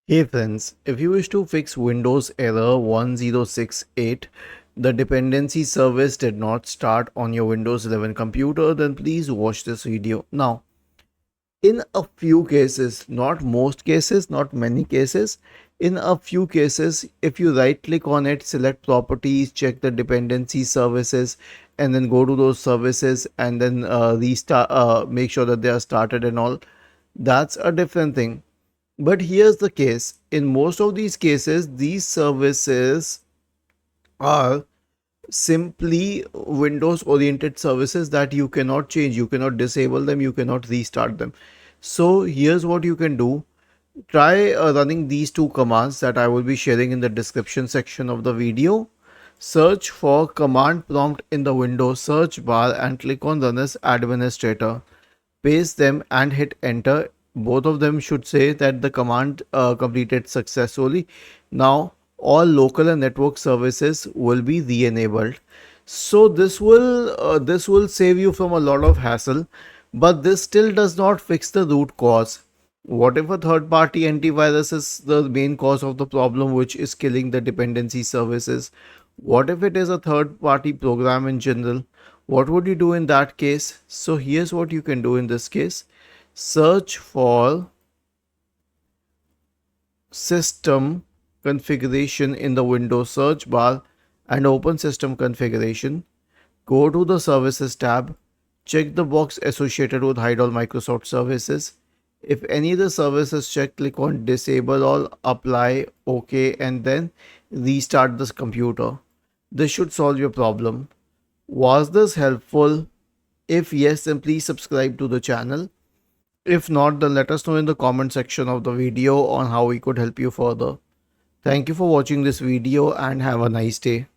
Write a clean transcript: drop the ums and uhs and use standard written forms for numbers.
Hey friends, if you wish to fix Windows error 1068, the dependency service did not start on your Windows 11 computer, then please watch this video. Now, in a few cases, not most cases, not many cases, in a few cases, if you right click on it, select properties, check the dependency services, and then go to those services and then restart, make sure that they are started and all, that's a different thing. But here's the case. In most of these cases, these services are simply Windows oriented services that you cannot change. You cannot disable them. You cannot restart them. So here's what you can do. Try running these two commands that I will be sharing in the description section of the video. Search for command prompt in the Windows search bar and click on run as administrator. Paste them and hit enter. Both of them should say that the command completed successfully. Now all local and network services will be re-enabled. So this will save you from a lot of hassle, but this still does not fix the root cause. What if a third party antivirus is the main cause of the problem which is killing the dependency services? What if it is a third party program in general? What would you do in that case? So here's what you can do in this case. Search for system configuration in the Windows search bar and open system configuration. Go to the services tab. Check the box associated with hide all Microsoft services. If any of the services checked, click on disable all, apply, OK, and then restart this computer. This should solve your problem. Was this helpful? If yes, then please subscribe to the channel. If not, then let us know in the comment section of the video on how we could help you further. Thank you for watching this video and have a nice day.